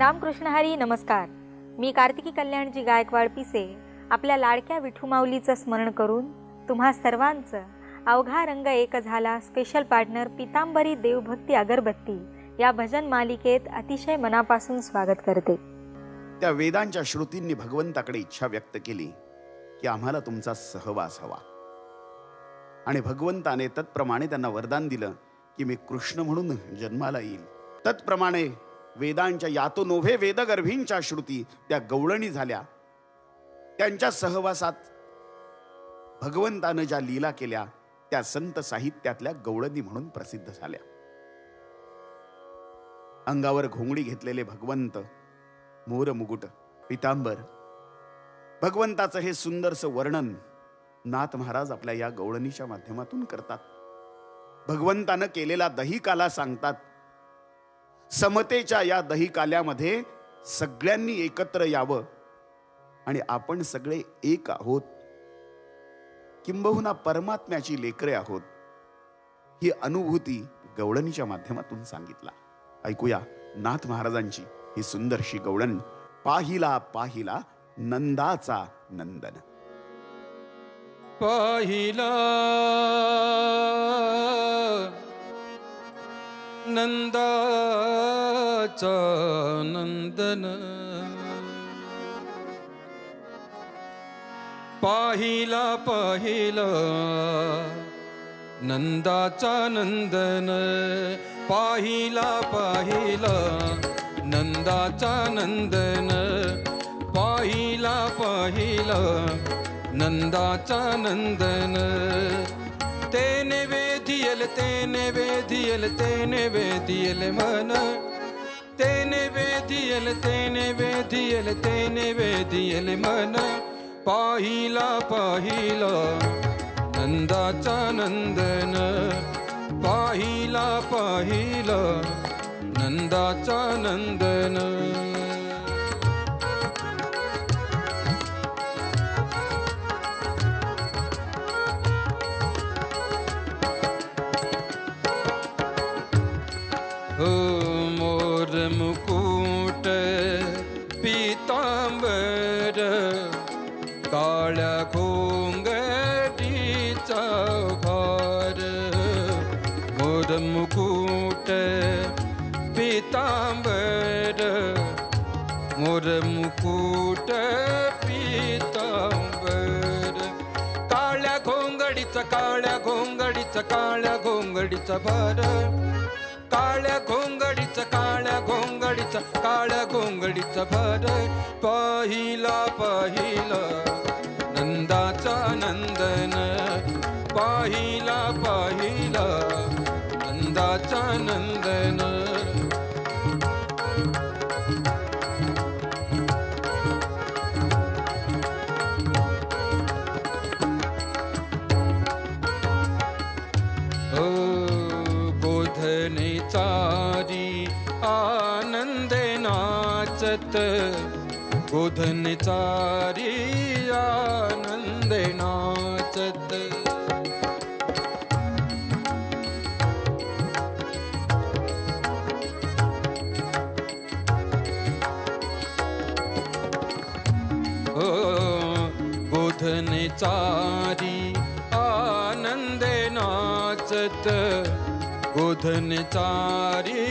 रामकृष्ण हरी नमस्कार. मी कार्तिकी कल्याणजी गायकवाड पिसे आपल्या लाडक्या विठू माऊलीचं स्मरण करून तुम्हा सर्वांचं अवघा रंग एक झाला स्पेशल पार्टनर पितांबरी देवभक्ती अगरबत्ती या भजन मालिकेत अतिशय मनापासून स्वागत करते. त्या वेदांच्या श्रुतींनी भगवंताकडे इच्छा व्यक्त केली की आम्हाला तुमचा सहवास हवा, आणि भगवंताने तत्प्रमाणे त्यांना वरदान दिलं की मी कृष्ण म्हणून जन्माला येईल. तत्प्रमाणे वेदांच्या यातो नोव्हे वेदगर्भींच्या श्रुती त्या गवळणी झाल्या. त्यांच्या सहवासात भगवंतानं ज्या लीला केल्या त्या संत साहित्यातल्या गवळणी म्हणून प्रसिद्ध झाल्या. अंगावर घोंगडी घेतलेले भगवंत, मोर मुकुट, पितांबर, भगवंताचं हे सुंदरसं वर्णन नाथ महाराज आपल्या या गवळणीच्या माध्यमातून करतात. भगवंतानं केलेला दही काला सांगतात. समतेच्या या दही काल्यामध्ये सगळ्यांनी एकत्र यावं आणि आपण सगळे एक आहोत, किंबहुना परमात्म्याची लेकरे आहोत, ही अनुभूती गवळणीच्या माध्यमातून सांगितला. ऐकूया नाथ महाराजांची ही सुंदरशी गवळण. पाहिला पाहिला नंदाचा नंदन. पाहिला नंदाचा नंदन, पाहिला पाहिला नंदाचा नंदन, पाहिला पाहिला नंदाचा नंदन, पाहिला पाहिला नंदाचा नंदन. तेने वेधियल तेने वेधियल तेने वेधियल मन, तेने वेधियल तेने वेधियल तेने वेधियल मन, पाहिला पाहिला नंदाचा नंदन, पाहिला पाहिला नंदाचा नंदन. मोर मुकुट पीतांबर, काळ्या घोंगडीचा भार. मोर मुकुट पीतांबर, मोर मुकुट पीतांबर, काळ्या घोंगडीचा काळ्या घोंगडीचा काळ्या घोंगडीचा भार, काळ्या घोंगडीचा काळ्या घोंगडीचा काळ्या घोंगडीचा भार. पाहिला पाहिला नंदाचा नंदन, पाहिला पाहिला नंदाचा नंदन. चारी आनंदे नाचत, गोधन चारी आनंदे नाचत. गोधन चारी आनंदे नाचत, गोधन चारी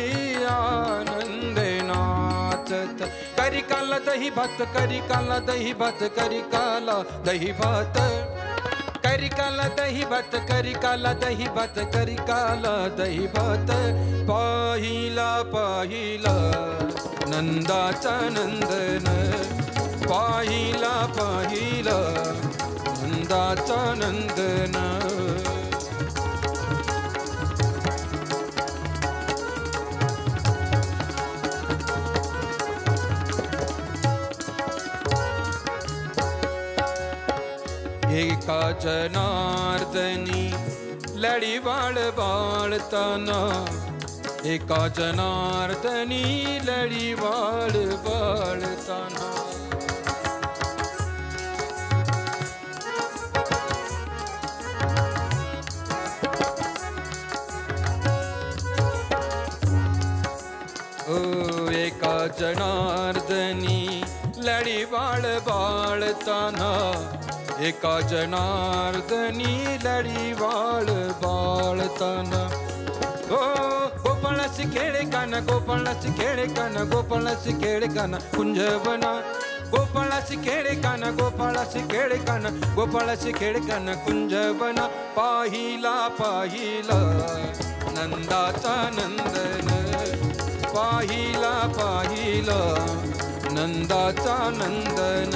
आनंदे नाचत. करी काला दही भात, करी काला दही भात, करी काला दही भात, करी काला दही भात, करी काला दही भात, करी काला दही भात. पाहिला पाहिला नंदाचा नंदन, पाहिला पाहिला नंदाचा नंदन. एका जनार्दनी लढी बाळ बाळताना, एका जनार्दनी लढी बाळ बाळताना. जनार्दनी लढी बाळ बाळताना, एका जनार्दनी लढी बाळ बाळताना. ओ गोपाळासी खेळे काना, गोपाळासी खेळे काना, गोपाळासी खेळे काना कुंजवना. गोपाळासी खेळे काना, गोपाळासी खेळे काना, गोपाळासी खेळे काना कुंजवना. पाहिला पाहिला नंदाचा नंदन, पाहिला पाहिला नंदाचा नंदन.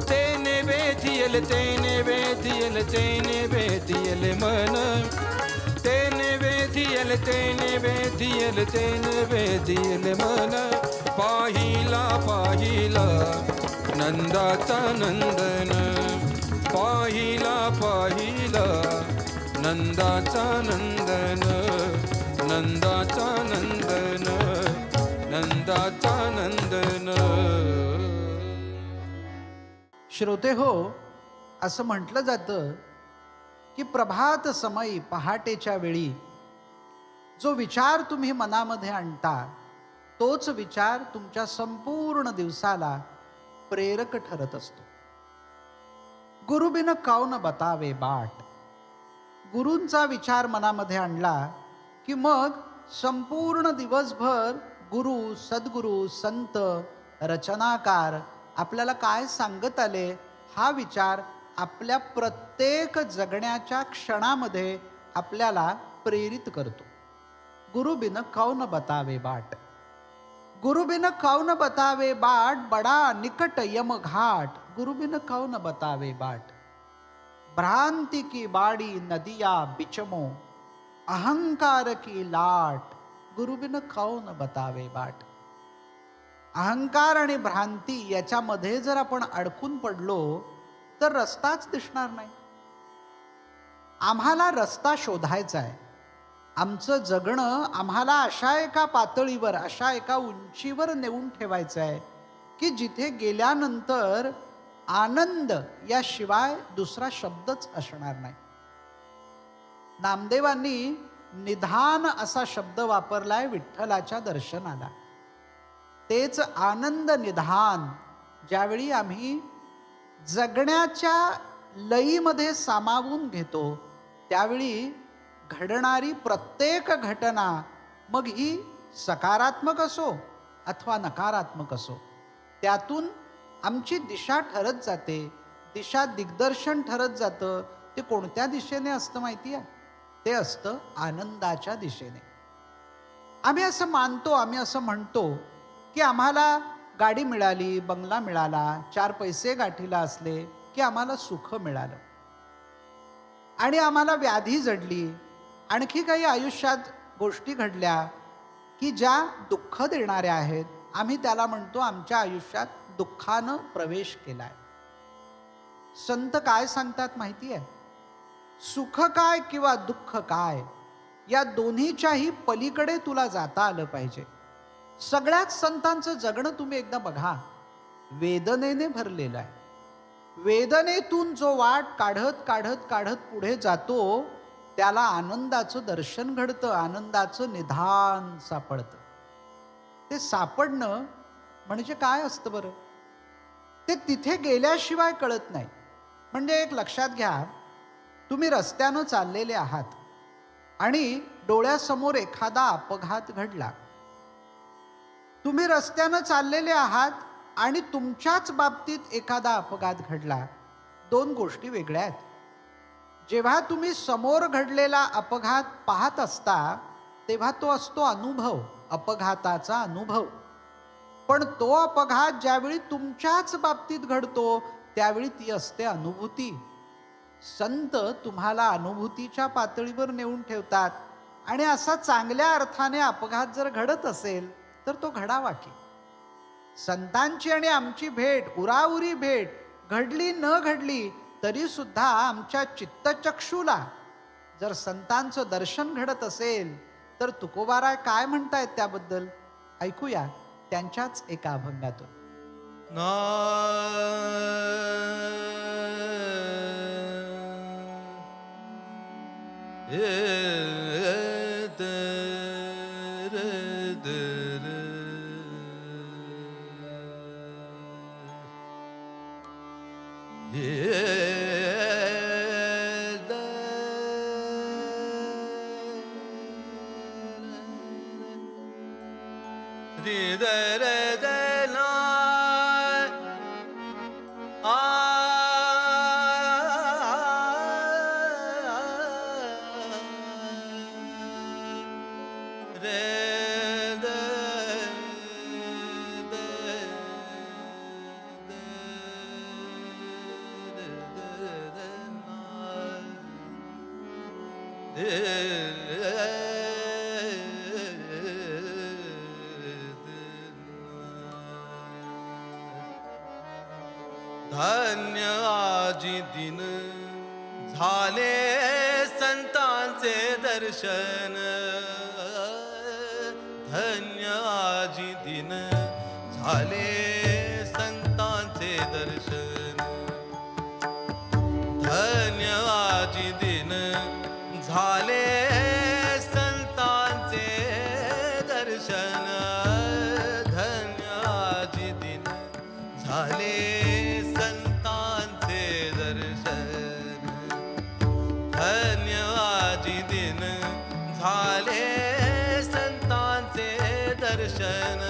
तेने वेधियल, तेने वेधियल, तेने वेधियल मन. तेने वेधियल, तेने वेधियल, तेने वेधियल मन. पाहिला पाहिला नंदाचा नंदन, पाहिला पाहिला नंदाचा नंदन, नंदाचा नंदन, नंदाचा नंदन. श्रोते हो, असं म्हटलं जातं की प्रभात समयी पहाटेच्या वेळी जो विचार तुम्ही मनामध्ये आणता, तोच विचार तुमच्या संपूर्ण दिवसाला प्रेरक ठरत असतो. गुरुबिन कौन बतावे बाट. गुरूंचा विचार मनामध्ये आणला की मग संपूर्ण दिवसभर गुरु, सद्गुरु, संत, रचनाकार आपल्याला काय सांगत आले, हा विचार आपल्या प्रत्येक जगण्याच्या क्षणामध्ये आपल्याला प्रेरित करतो. गुरुबिन कौन बतावे बाट. गुरुबिन कौन बतावे बाट, बडा निकट यम घाट. गुरुबिन कौन बतावे बाट. भ्रांति की बाड़ी नदिया बिचमो, अहंकार की लाट. गुरुबिन कौन बतावे बाट. अहंकार आणि भ्रांती याच्यामध्ये जर आपण अडकून पडलो तर रस्ताच दिसणार नाही. आम्हाला रस्ता शोधायचा आहे. आमचं जगणं आम्हाला अशा एका पातळीवर, अशा एका उंचीवर नेऊन ठेवायचं आहे की जिथे गेल्यानंतर आनंद याशिवाय दुसरा शब्दच असणार नाही. नामदेवांनी निधान असा शब्द वापरलाय विठ्ठलाच्या दर्शनाला. तेच आनंद निधान. ज्यावेळी आम्ही जगण्याच्या लयीमध्ये सामावून घेतो, त्यावेळी घडणारी प्रत्येक घटना, मग ही सकारात्मक असो अथवा नकारात्मक असो, त्यातून आमची दिशा ठरत जाते. दिशा दिग्दर्शन ठरत जातं. ते कोणत्या दिशेने असतं माहिती आहे? ते असतं आनंदाच्या दिशेने. आम्ही असं मानतो, आम्ही असं म्हणतो की आम्हाला गाडी मिळाली, बंगला मिळाला, 4 पैसे गाठीला असले की आम्हाला सुख मिळालं. आणि आम्हाला व्याधी जडली, आणखी काही आयुष्यात गोष्टी घडल्या की ज्या दुःख देणाऱ्या आहेत, आम्ही त्याला म्हणतो आमच्या आयुष्यात दुःखानं प्रवेश केलाय. संत काय सांगतात माहिती आहे? सुख काय किंवा दुःख काय, या दोन्हीच्याही पलीकडे तुला जाता आलं पाहिजे. सगळ्याच संतांचं जगणं तुम्ही एकदा बघा, वेदनेने भरलेलं आहे. वेदनेतून जो वाट काढत काढत काढत पुढे जातो, त्याला आनंदाचं दर्शन घडतं, आनंदाचं निधान सापडतं. ते सापडणं म्हणजे काय असतं बरं? ते तिथे गेल्याशिवाय कळत नाही. म्हणजे एक लक्षात घ्या, तुम्ही रस्त्यानं चाललेले आहात आणि डोळ्यासमोर एखादा अपघात घडला. तुम्ही रस्त्यानं चाललेले आहात आणि तुमच्याच बाबतीत एखादा अपघात घडला. 2 गोष्टी वेगळ्या आहेत. जेव्हा तुम्ही समोर घडलेला अपघात पाहत असता, तेव्हा तो असतो अनुभव, अपघाताचा अनुभव. पण तो अपघात ज्यावेळी तुमच्याच बाबतीत घडतो, त्यावेळी ती असते अनुभूती. संत तुम्हाला अनुभूतीच्या पातळीवर नेऊन ठेवतात. आणि असा चांगल्या अर्थाने अपघात जर घडत असेल तर तो घडावा की. संतांची आणि आमची भेट, उराउरी भेट घडली न घडली तरी सुद्धा आमच्या चित्तचक्षुला जर संतांचं दर्शन घडत असेल तर तुकोबाराय काय म्हणतायत त्याबद्दल ऐकूया त्यांच्याच एका अभंगातून. धन्य आजी दिन झाले संतांचे दर्शन, धन्य आजी दिन झाले संतांचे दर्शन, धन्य आजी दिन झाले संतांचे दर्शन, धन्य आजी दिन झाले संतांचे दर्शन, धन्य आजी दिन झाले संतांचे दर्शन,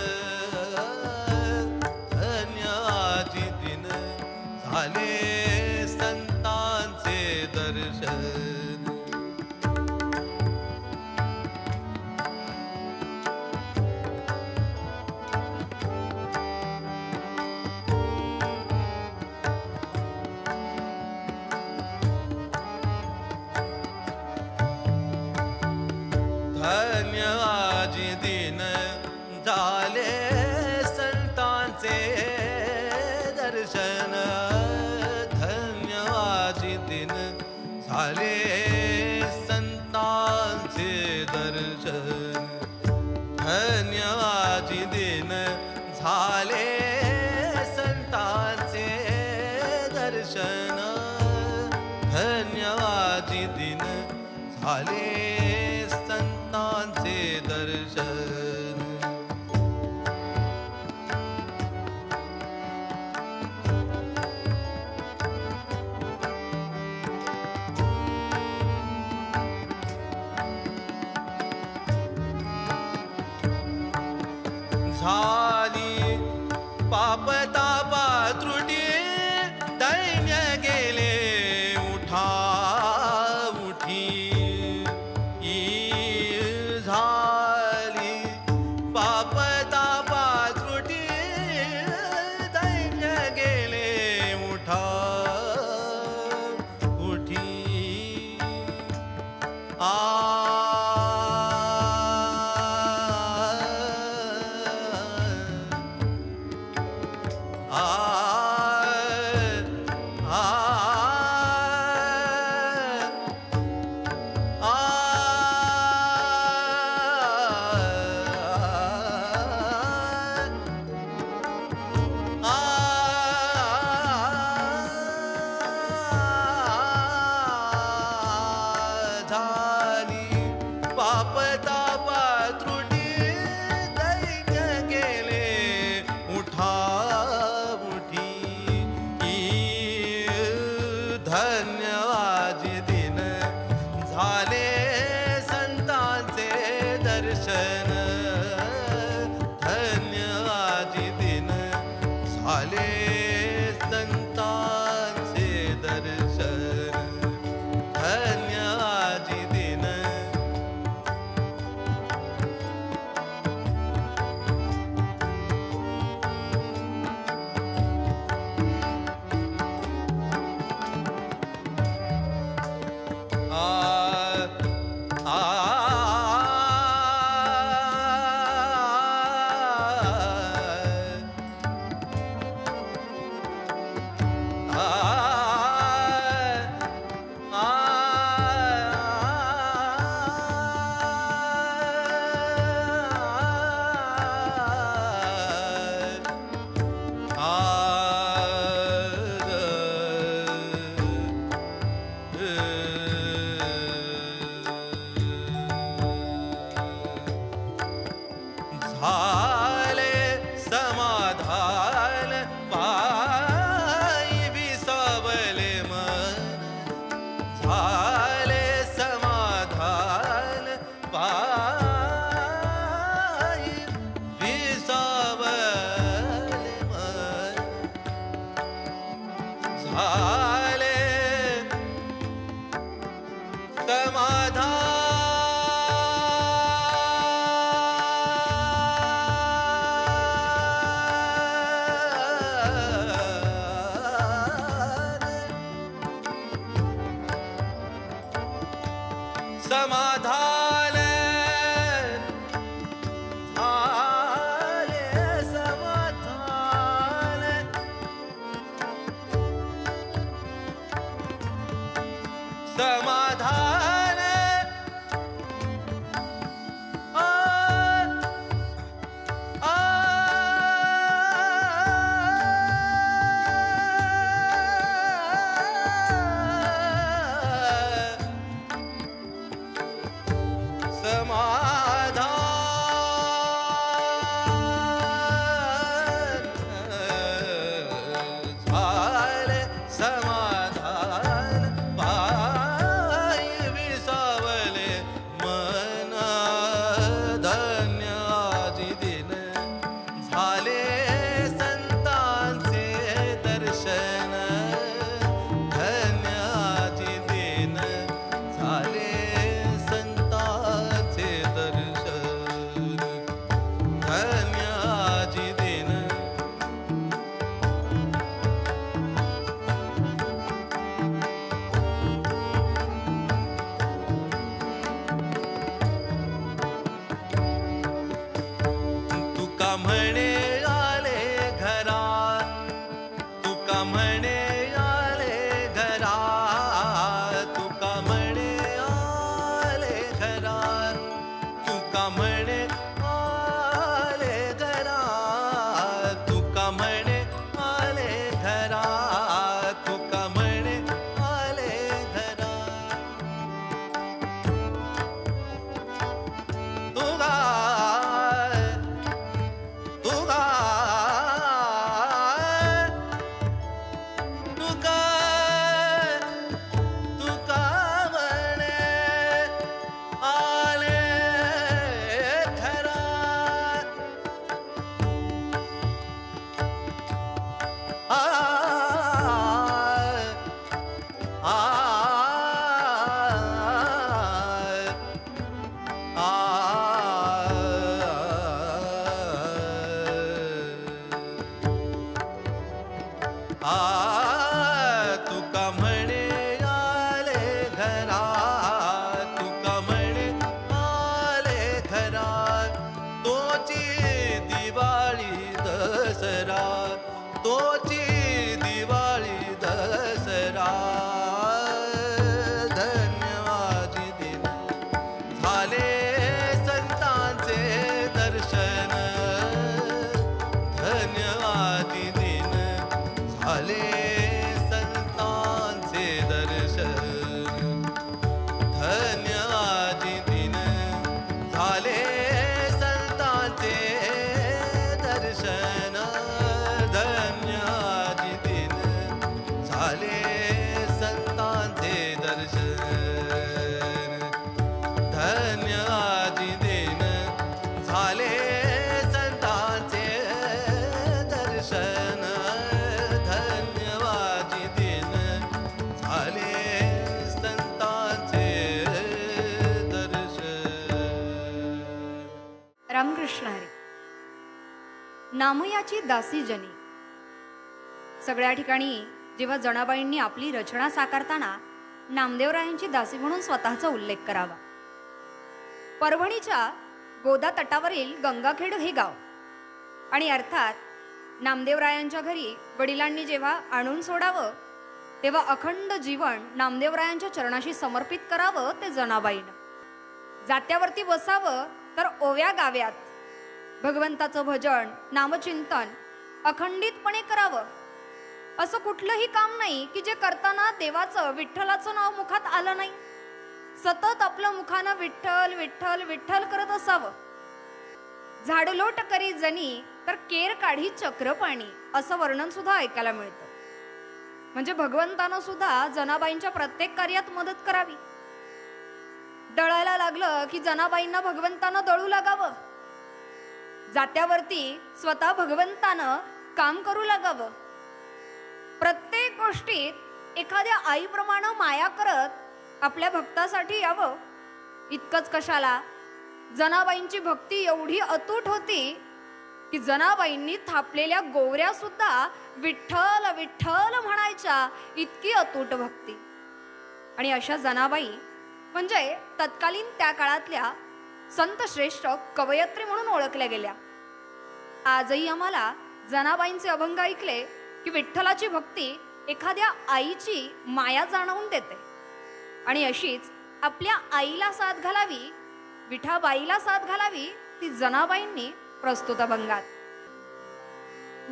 धन्य आजी दिन झाले संतांचे दर्शन. धन्य आजी दिन झाले संतांचे दर्शन, धन्य आजी दिन झाले संतांचे दर्शन, धन्य आजी दिन झाले संतांचे दर्शन, धन्य आजी दिन झाले संतांचे दर्शन. झाली पाप तापा त्रुटी दैन्य गेले उठा उठी, झाली पाप तापा त्रुटी दैन्य गेले उठा उठी, झाली पाप तापा त्रुटी दैन्य गेले उठा उठी, धन्य आजी दिन झाले संतांचे दर्शन, धन्य आजी दिन झाले संतांचे दर्शन, धन्य आजी दिन. झाले संतांचे दर्शन धन्याची दिन झाले संतांचे दर्शन धन्याची दिन तुका म्हणे आले घरात तुका म्हणे आले घरात तुका म्हणे आले घरात तुका म्हणे आले घरात तुका म्हणे आले घरात तुका म्हणे आले घरात तुगा तुगा तुका तुका म्हणे आले घरात तुका म्हणे आले घरात तुका म्हणे आले घरात तोची दिवाळी दसरा तोची दिवाळी दसरा धन्यवादी दिन झाले संतांचे दर्शन धन्यवादी दिन झाले संतांचे दर्शन धन्यवादी दिन झाले संतांचे दर्शन धन्यवादी दिन झाले संतांचे दर्शन धन्यवादी दिन झाले संतांचे दर्शन धन्यवादी दिन झाले संतांचे दर्शन. रामकृष्ण हरी. नामयाची दासी जनी. सगळ्या ठिकाणी जेव्हा जनाबाईंनी आपली रचना साकारताना नामदेवरायांची दासी म्हणून स्वतःचा उल्लेख करावा. परभणीच्या गोदा तटावरील गंगाखेड हे गाव आणि अर्थात नामदेवरायांच्या घरी वडिलांनी जेव्हा आणून सोडावं तेव्हा अखंड जीवन नामदेवरायांच्या चरणाशी समर्पित करावं ते जनाबाईनं. जात्यावरती बसावं तर ओव्या गाव्यात भगवंताचं भजन नामचिंतन अखंडितपणे करावं. असं कुठलंही काम नाही की जे करताना देवाचं विठ्ठलाचं नाव मुखात आलं नाही. सतत आपलं मुखानं विठ्ठल विठ्ठल विठ्ठल करत असावं. झाडलोट करी जनी तर केर काढी चक्रपाणी असं वर्णन सुद्धा ऐकायला मिळतं. म्हणजे भगवंतानं सुद्धा जनाबाईंच्या प्रत्येक कार्यात मदत करावी. दळायला लागलं की जनाबाईंना भगवंतानं दळू लागावं. जात्यावरती स्वतः भगवंतानं काम करू लागावं. प्रत्येक गोष्टीत एखाद्या आईप्रमाणे माया करत आपल्या भक्तासाठी यावं. इतकंच कशाला, जनाबाईंची भक्ती एवढी अतूट होती की जनाबाईंनी थापलेल्या गोवऱ्या सुद्धा विठ्ठल विठ्ठल म्हणायच्या. इतकी अतूट भक्ती. आणि अशा जनाबाई म्हणजे तत्कालीन त्या काळातल्या संतश्रेष्ठ कवयत्री म्हणून ओळखल्या गेल्या. आजही आम्हाला जनाबाईंचे अभंग ऐकले की विठ्ठलाची भक्ती एखाद्या आईची माया जाणवून देते. आणि अशीच आपल्या आईला साथ घालावी, विठाबाईला साथ घालावी ती जनाबाईंनी प्रस्तुत अभंगात.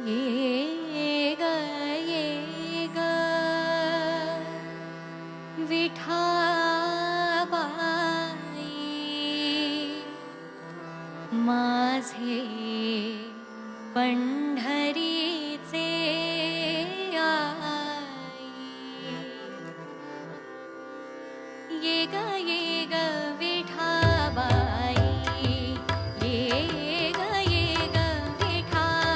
ये ग विठाबाई माझे पंढरीचे आई. ये ग विठाबाई ये ग विठाबाई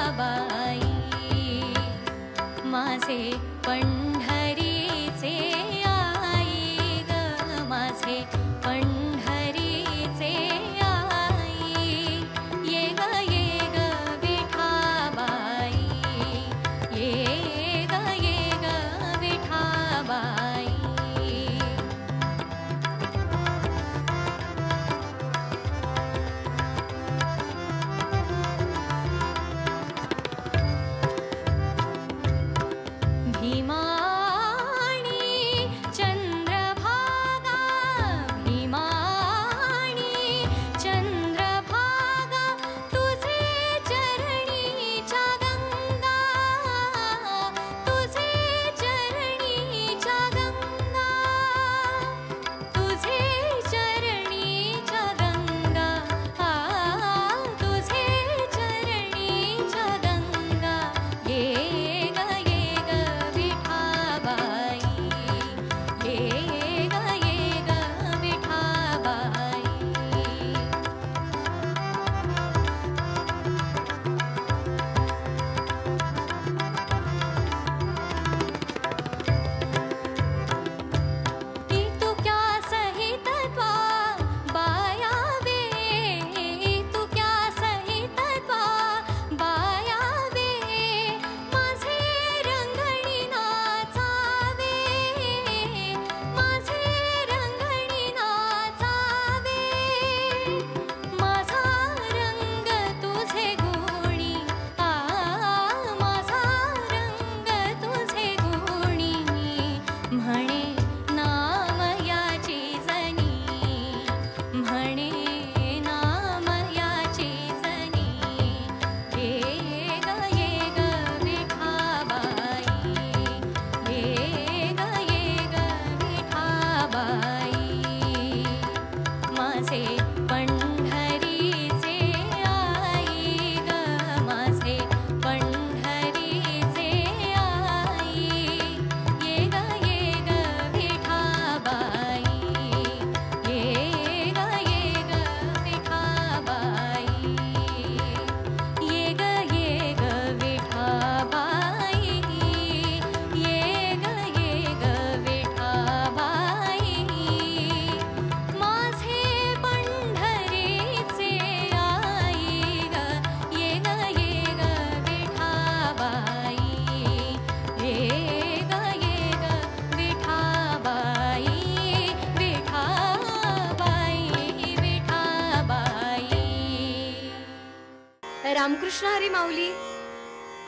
कृष्ण हरी माऊली,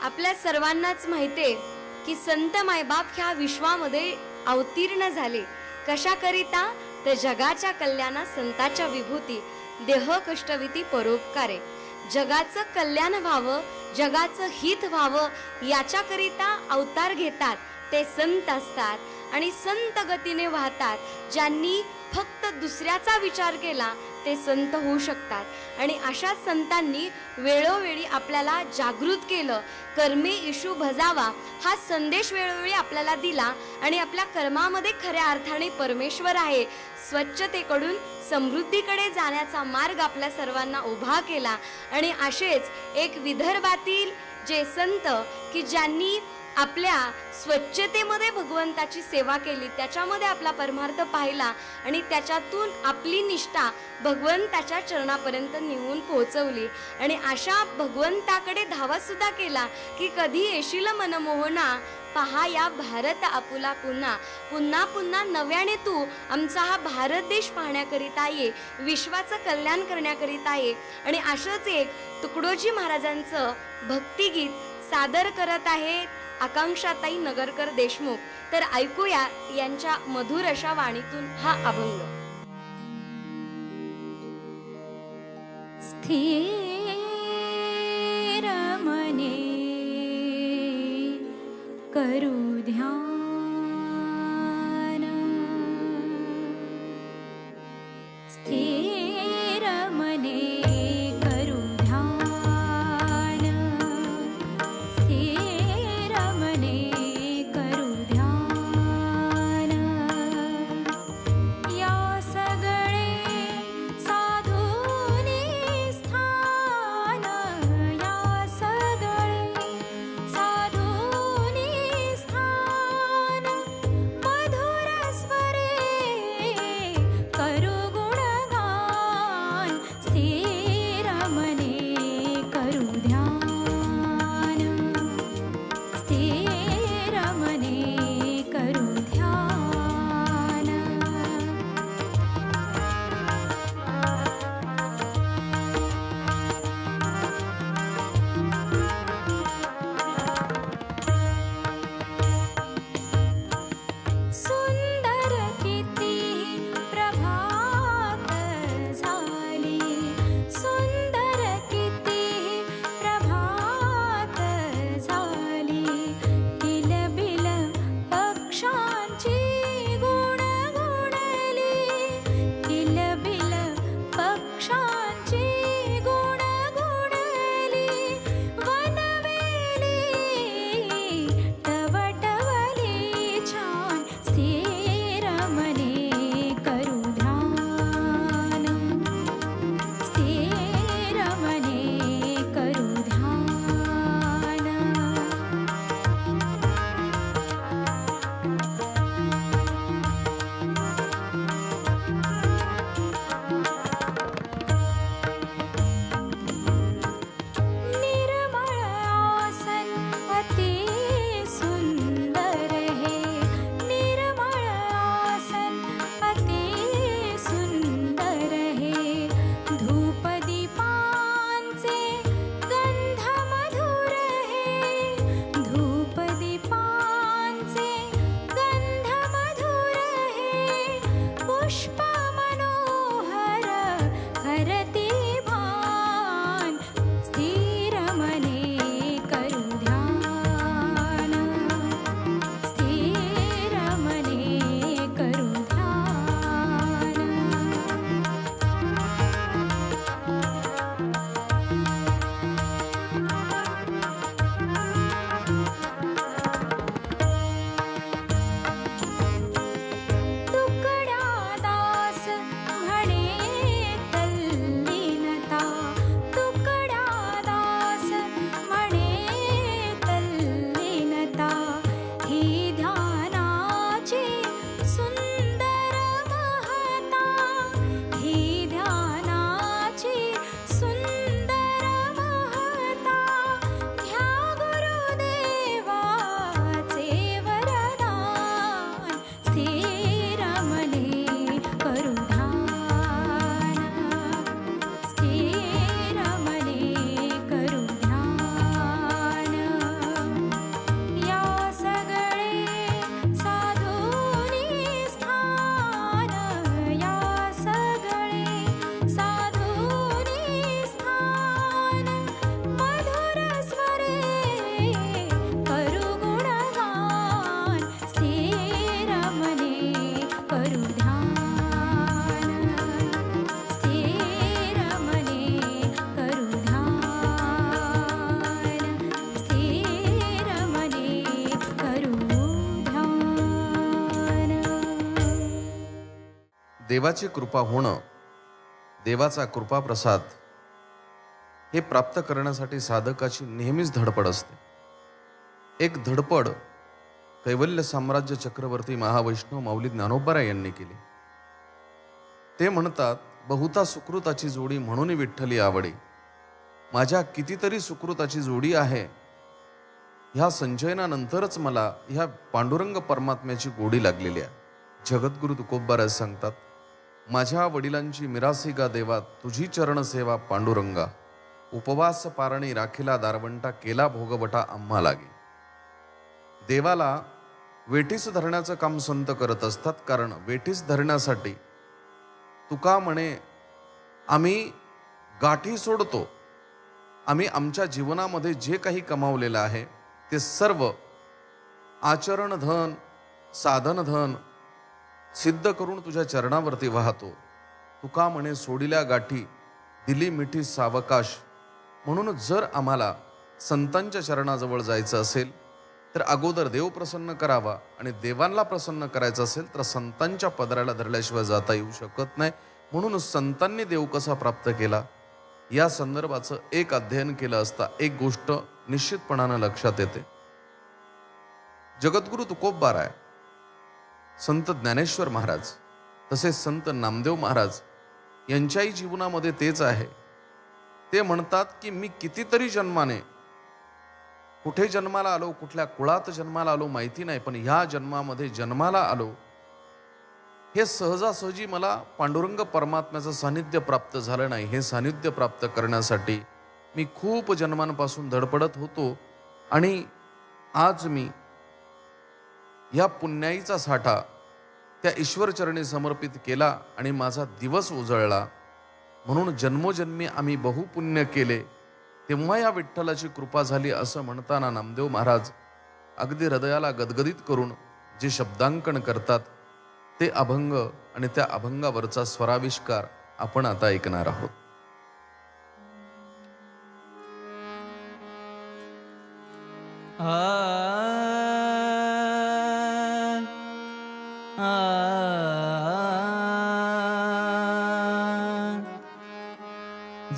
आपल्या सर्वांनाच माहितीये की संत मायबाप ह्या विश्वामध्ये अवतीर्ण झाले कशाकरिता? तर जगाच्या कल्याणा संताच्या विभूती, देह कष्टविती परोपकारे. जगाचं कल्याण व्हावं, जगाचं हित व्हावं याच्याकरिता अवतार घेतात ते संत असतात आणि संत गतीने वाहतात. ज्यांनी फक्त दुसऱ्याचा विचार केला ते संत होऊ शकतात. आणि अशा संतांनी वेळोवेळी आपल्याला जागृत केलं. कर्मे इशू भजावा हा संदेश वेळोवेळी आपल्याला दिला आणि आपल्या कर्मामध्ये खऱ्या अर्थाने परमेश्वर आहे. स्वच्छतेकडून समृद्धीकडे जाण्याचा मार्ग आपल्या सर्वांना उभा केला. आणि असेच एक विदर्भातील जे संत की ज्यांनी आपल्या स्वच्छतेमध्ये भगवंताची सेवा केली, त्याच्यामध्ये आपला परमार्थ पाहिला आणि त्याच्यातून आपली निष्ठा भगवंताच्या चरणापर्यंत नेऊन पोहोचवली. आणि अशा भगवंताकडे धावा सुद्धा केला की कधी येशील मनमोहना, पहा या भारत आपुला पुन्हा. पुन्हा पुन्हा नव्याने तू आमचा हा भारत देश पाहण्याकरिता ये, विश्वाचं कल्याण करण्याकरिता ये. आणि अशाच एक तुकडोजी महाराजांचं भक्तिगीत सादर करत आहेत आकांक्षाताई नगरकर देशमुख. तर ऐकूया यांच्या मधुर अशा वाणीतून हा अभंग. स्थिर मने करू ध्यान, स्थिर मने करू ध्यान, स्थिर मने करू ध्यान. या सगळे साधूनी स्थान, या सगळे साधूनी स्थान. मधुर स्वरे करू गुणगान, देवाची कृपा होणं, देवाचा कृपाप्रसाद हे प्राप्त करण्यासाठी साधकाची नेहमीच धडपड असते. एक धडपड कैवल्य साम्राज्य चक्रवर्ती महावैष्णव माऊली ज्ञानोबराय यांनी केली. ते म्हणतात, बहुता सुकृताची जोडी म्हणून विठ्ठली आवडी. माझ्या कितीतरी सुकृताची जोडी आहे. ह्या संचयनानंतरच मला ह्या पांडुरंग परमात्म्याची गोडी लागलेली आहे. जगद्गुरु तुकोबाराय सांगतात, माझ्या वडिलांची मिरासी गा देवा, तुझी चरण सेवा पांडुरंगा. उपवास पारणी राखीला दारवंटा, केला भोगवटा आम्हा लागे. देवाला वेठीस धरण्याचं काम संत करत असतात. कारण वेठीस धरण्यासाठी तुका म्हणे, आम्ही गाठी सोडतो. आम्ही आमच्या जीवनामध्ये जे काही कमावलेलं आहे ते सर्व आचरण धन, साधन धन सिद्ध करून तुझ्या चरणावरती वाहतो. तुका म्हणे, सोडिल्या गाठी दिली मिठी सावकाश. म्हणून जर आम्हाला संतांच्या चरणाजवळ जायचं असेल तर अगोदर देव प्रसन्न करावा, आणि देवांना प्रसन्न करायचं असेल तर संतांच्या पदराला धरल्याशिवाय जाता येऊ शकत नाही. म्हणून संतांनी देव कसा प्राप्त केला या संदर्भाचं एक अध्ययन केलं असता एक गोष्ट निश्चितपणानं लक्षात येते. जगद्गुरु तुकोबाराय, संत ज्ञानेश्वर महाराज, तसेच संत नामदेव महाराज यांच्याही जीवनामध्ये तेच आहे. ते म्हणतात की मी कितीतरी जन्माने, कुठे जन्माला आलो, कुठल्या कुळात जन्माला आलो माहिती नाही, पण ह्या जन्मामध्ये जन्माला आलो हे सहजासहजी मला पांडुरंग परमात्म्याचं सानिध्य प्राप्त झालं नाही. हे सानिध्य प्राप्त करण्यासाठी मी खूप जन्मांपासून धडपडत होतो, आणि आज मी या पुण्याईचा साठा त्या ईश्वरचरणी समर्पित केला आणि माझा दिवस उजळला. म्हणून जन्मोजन्मी आम्ही बहुपुण्य केले, तेव्हा या विठ्ठलाची कृपा झाली असं म्हणताना नामदेव महाराज अगदी हृदयाला गदगदित करून जे शब्दांकन करतात ते अभंग आणि त्या अभंगावरचा स्वराविष्कार आपण आता ऐकणार आहोत.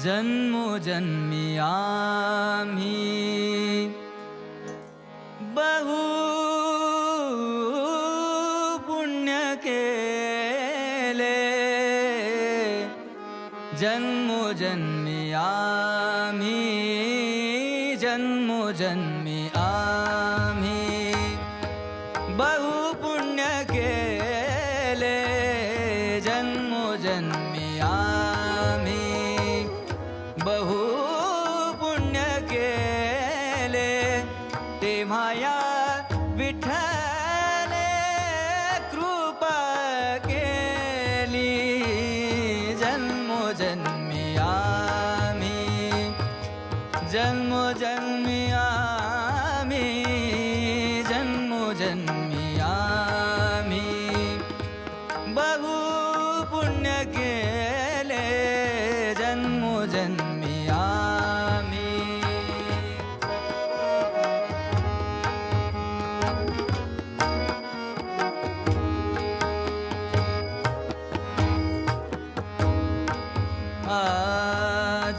जन्मोजन्मी आम्ही बहु पुण्य केले. जन्मोजन्मी आम्ही, जन्मोजन्मी आम्ही बहु पुण्य केले. जन्मोजन्मी आम्ही बहु पुण्य केले. तेव्हा या विठ्ठले कृपा केली. जन्मोजन्मी आम्ही, जन्मोजन्मी आम्ही, जन्मोजन्मी आम्ही बहु पुण्य केले. जन्मोजन्मी आम्ही.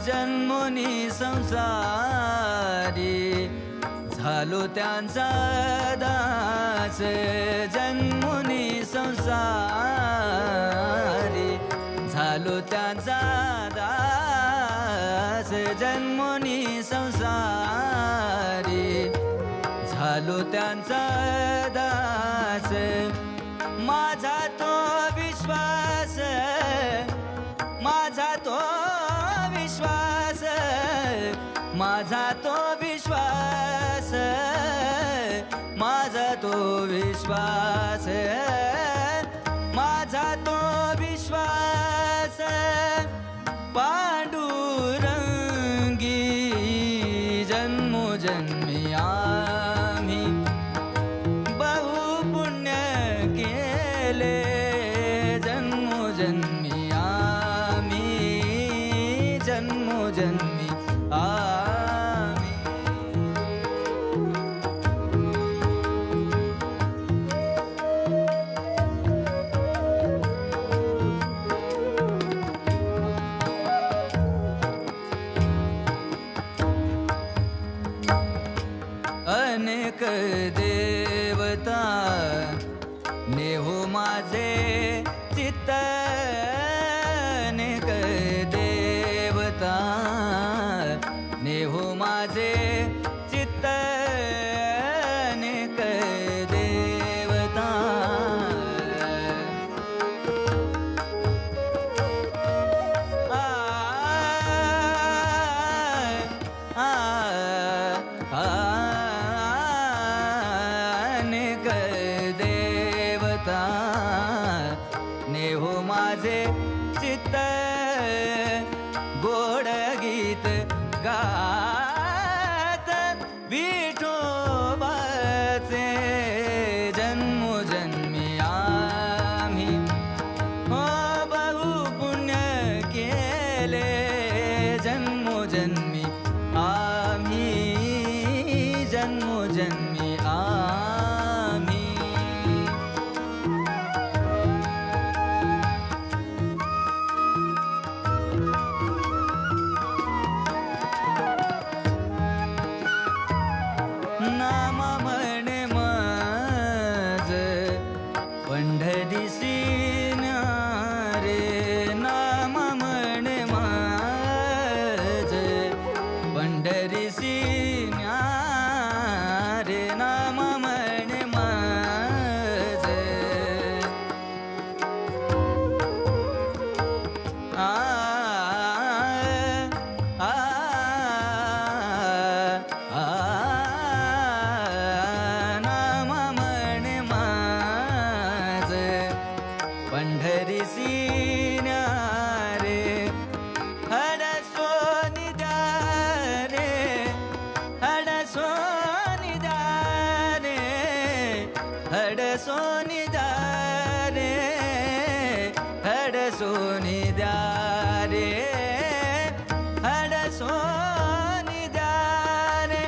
जन्मोनी संसारी झालो त्यांचा दास. जन्मोनी संसारी झालो त्यांचा दास. जन्मोनी संसारी झालो त्यांचा दास. माझा तो विश्वास, माझा तो विश्वास, माझा तो विश्वास, माझा तो विश्वास, माझा तो विश्वास पांडुरंगी. जन्मोजन्मी आम्ही बहु पुण्य केले. जन्मोजन्मी आम्ही, जन्मोजन्मी आम्ही. अनेक देवता नेहो माझे चित्त अनेक देवता नेहो माझे चित्त अनेक देवता अनेक देवता नेहो माझे चित्त गोड गीत गात विठोबाचे जन्मोजन्मी आम्ही हो बहु पुण्य केले जन्मोजन्मी आम्ही जन्मोजन्मी आम्ही नाम म्हणे माझ पंढरीसी रे नाम म्हणे माझ पंढरीसी रे नाम म्हणे माझ आ आ आ नाम म्हणे माझ पंढरीसी रे हडसोनी द्या रे हडसोनी द्या रे हडसोनी द्या रे हडसोनी द्या रे हडसोनी द्या रे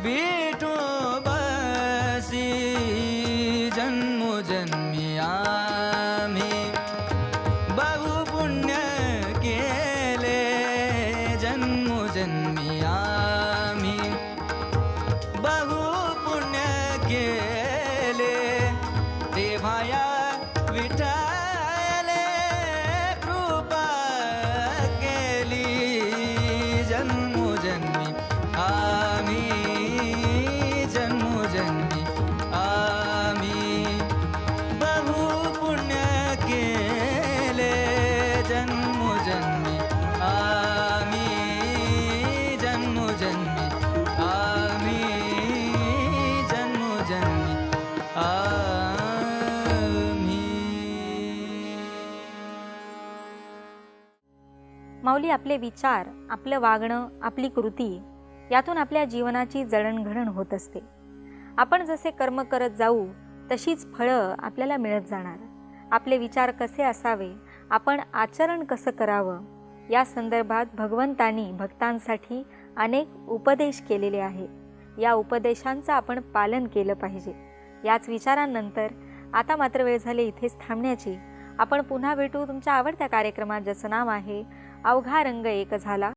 विठोबासी जन्मोजन्मी आम्ही बहु पुण्य केले जन्मोजन्मी आम्ही बहु पुण्य केले देवाया विठाले कृपा केली जन्मोजन्मी आम्ही जन्मोजन्मी आम्ही बहु पुण्य केले जन्मोजन्मी आम्ही जन्मोजन्मी आम्ही जन्मोजन्मी आम्ही माऊली, आपले विचार, आपलं वागणं, आपली कृती यातून आपल्या जीवनाची जडणघडण होत असते. आपण जसे कर्म करत जाऊ तशीच फळं आपल्याला मिळत जाणार. आपले विचार कसे असावे, आपण आचरण कसं करावं या संदर्भात भगवंतांनी भक्तांसाठी अनेक उपदेश केलेले आहे. या उपदेशांचं आपण पालन केलं पाहिजे. याच विचारांनंतर आता मात्र वेळ झाली इथेच थांबण्याची. आपण पुन्हा भेटू तुमच्या आवडत्या कार्यक्रमात, ज्याचं नाव आहे अवघा रंग एक झाला.